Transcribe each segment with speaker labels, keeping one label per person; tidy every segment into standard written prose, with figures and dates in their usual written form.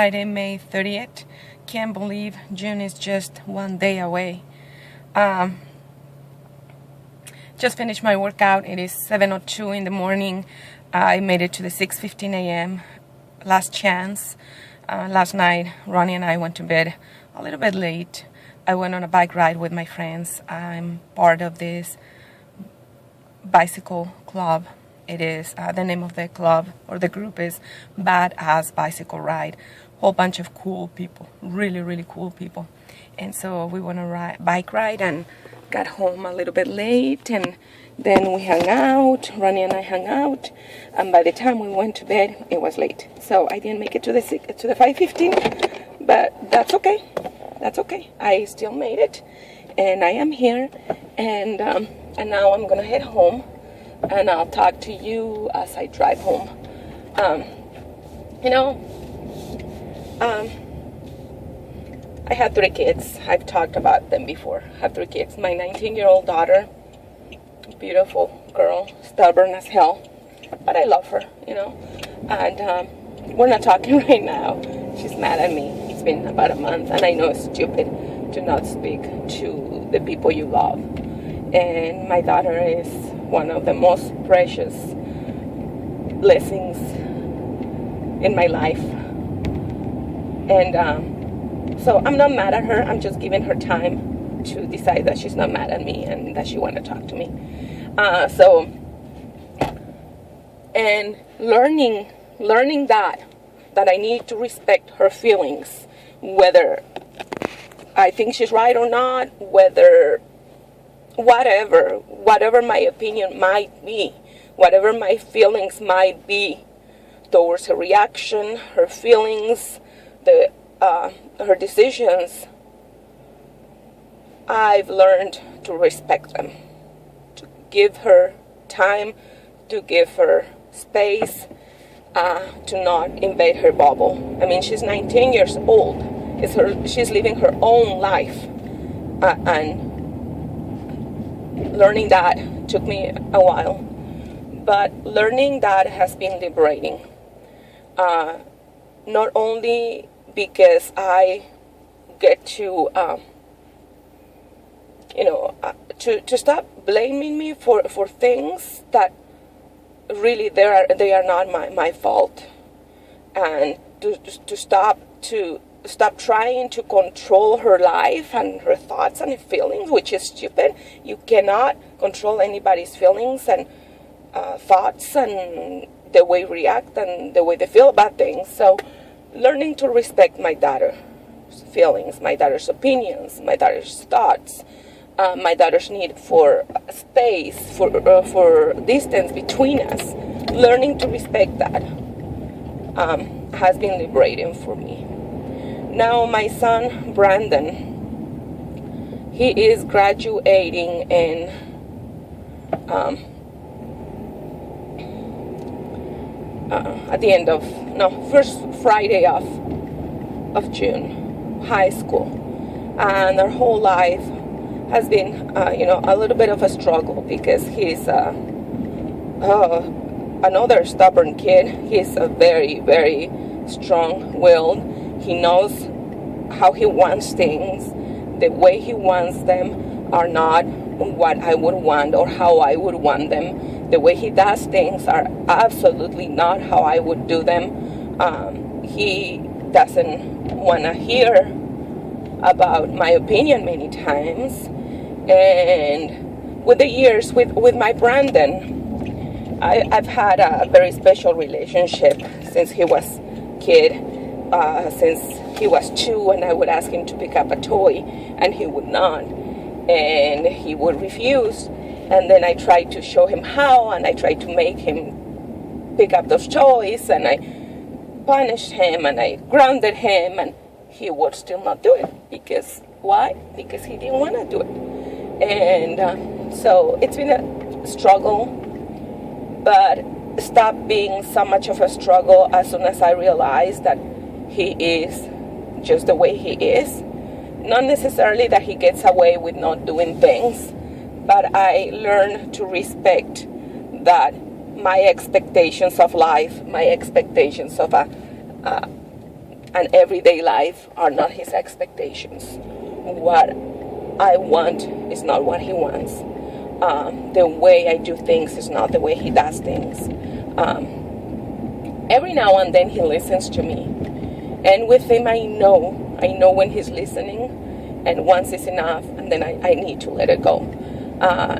Speaker 1: Friday, May 30th. Can't believe June is just one day away. Just finished my workout. It is 7:02 in the morning. I made it to the 6:15 a.m. last chance. Last night, Ronnie and I went to bed a little bit late. I went on a bike ride with my friends. I'm part of this bicycle club. It is the name of the club or the group is Badass Bicycle Ride. Whole bunch of cool people, really cool people. And so we went on a bike ride and got home a little bit late, and then we hung out. Ronnie and I hung out, and by the time we went to bed, it was late. So I didn't make it to the 5:15, but that's okay. That's okay. I still made it, and I am here, and now I'm gonna head home, and I'll talk to you as I drive home. I have 3 kids. I've talked about them before. I have 3 kids. My 19-year-old daughter, beautiful girl, stubborn as hell, but I love her, And we're not talking right now. She's mad at me. It's been about a month, and I know it's stupid to not speak to the people you love. And my daughter is one of the most precious blessings in my life. And so I'm not mad at her. I'm just giving her time to decide that she's not mad at me and that she wants to talk to me. And learning that I need to respect her feelings, whether I think she's right or not, whatever my opinion might be, whatever my feelings might be towards her reaction, her feelings, her decisions. I've learned to respect them, to give her time, to give her space, to not invade her bubble. I mean, she's 19 years old. She's living her own life, and learning that took me a while. But learning that has been liberating. Not only because I get to stop blaming me for things that really they are not my fault, and to stop trying to control her life and her thoughts and her feelings, which is stupid. You cannot control anybody's feelings and thoughts and the way they react and the way they feel about things. So learning to respect my daughter's feelings, my daughter's opinions, my daughter's thoughts, my daughter's need for space, for distance between us. Learning to respect that has been liberating for me. Now my son, Brandon, he is graduating in at the end of first Friday of June, high school, and our whole life has been a little bit of a struggle because he's another stubborn kid. He's a very strong-willed. He knows how he wants things. The way he wants them are not what I would want or how I would want them. The way he does things are absolutely not how I would do them. He doesn't want to hear about my opinion many times. And with the years, with my Brandon, I've had a very special relationship since he was a kid, since he was 2, and I would ask him to pick up a toy, and he would not. And he would refuse. And then I tried to show him how, and I tried to make him pick up those toys, and I punished him, and I grounded him, and he would still not do it. Because, why? Because he didn't want to do it. And so it's been a struggle, but stopped being so much of a struggle as soon as I realized that he is just the way he is. Not necessarily that he gets away with not doing things, but I learned to respect that my expectations of life, my expectations of and everyday life are not his expectations. What I want is not what he wants. The way I do things is not the way he does things. Every now and then he listens to me, and with him I know when he's listening, and once is enough, and then I need to let it go.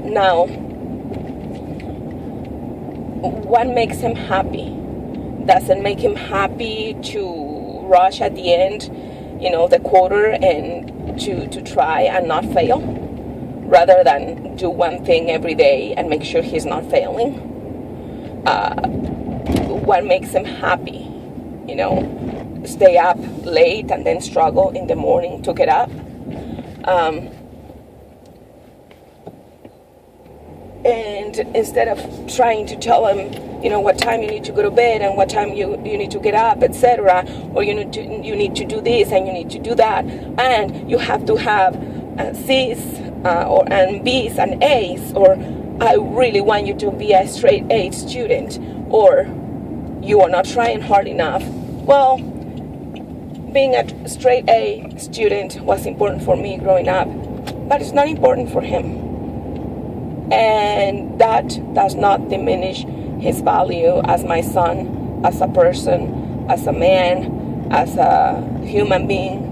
Speaker 1: Now, what makes him happy? Doesn't make him happy to rush at the end, the quarter, and to try and not fail, rather than do one thing every day and make sure he's not failing. What makes him happy? Stay up late and then struggle in the morning to get up. And instead of trying to tell him, what time you need to go to bed and what time you need to get up, etc., or you need to do this and you need to do that, and you have to have C's and B's and A's, or I really want you to be a straight A student, or you are not trying hard enough. Well, being a straight A student was important for me growing up, but it's not important for him. And that does not diminish his value as my son, as a person, as a man, as a human being.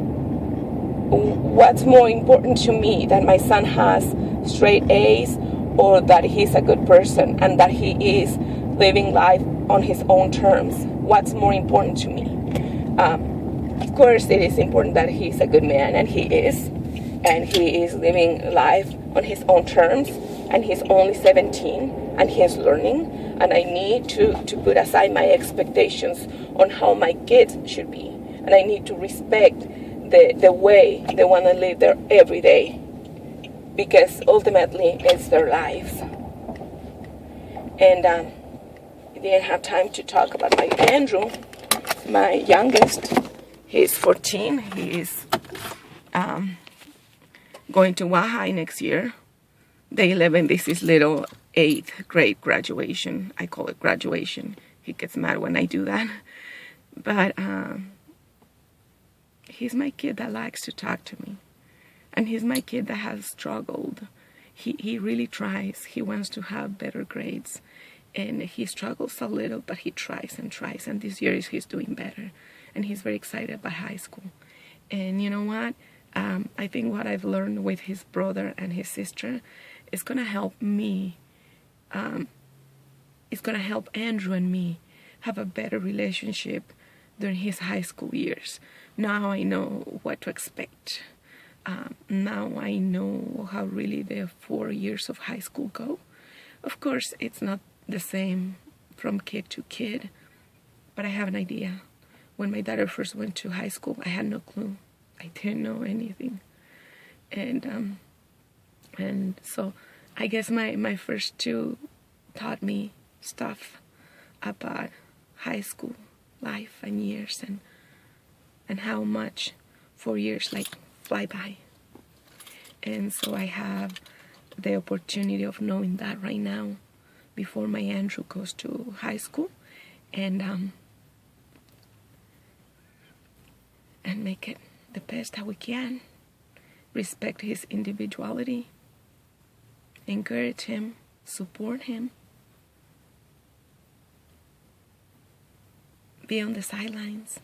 Speaker 1: What's more important to me, that my son has straight A's, or that he's a good person and that he is living life on his own terms? What's more important to me? Of course, it is important that he's a good man, and he is living life on his own terms, and he's only 17 and he is learning, and I need to put aside my expectations on how my kids should be, and I need to respect the way they want to live their every day, because ultimately it's their lives. And I didn't have time to talk about my Andrew, my youngest. He's 14. He is going to Wahai next year. Day 11, this is little 8th grade graduation. I call it graduation. He gets mad when I do that. But he's my kid that likes to talk to me. And he's my kid that has struggled. He really tries. He wants to have better grades. And he struggles a little, but he tries and tries. And this year he's doing better. And he's very excited about high school. And you know what? I think what I've learned with his brother and his sister is going to help me. It's going to help Andrew and me have a better relationship during his high school years. Now I know what to expect. Now I know how really the 4 years of high school go. Of course, it's not the same from kid to kid, but I have an idea. When my daughter first went to high school, I had no clue. I didn't know anything. And so I guess my first two taught me stuff about high school life and years, and how much 4 years like fly by. And so I have the opportunity of knowing that right now before my Andrew goes to high school, and make it the best that we can. Respect his individuality, encourage him, support him, be on the sidelines,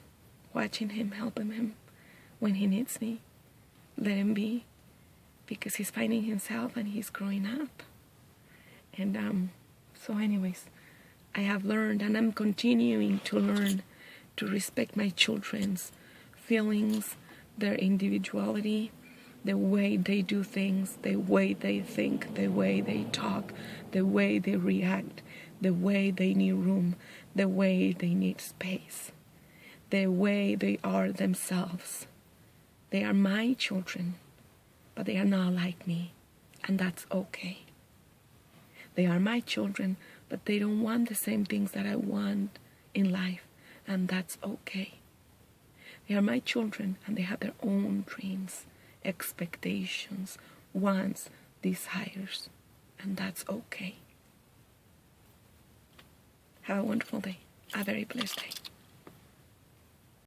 Speaker 1: watching him, helping him when he needs me. Let him be, because he's finding himself and he's growing up. And so anyways, I have learned, and I'm continuing to learn, to respect my children's feelings, their individuality, the way they do things, the way they think, the way they talk, the way they react, the way they need room, the way they need space, the way they are themselves. They are my children, but they are not like me, and that's okay. They are my children, but they don't want the same things that I want in life, and that's okay. They are my children, and they have their own dreams, expectations, wants, desires, and that's okay. Have a wonderful day, a very blessed day.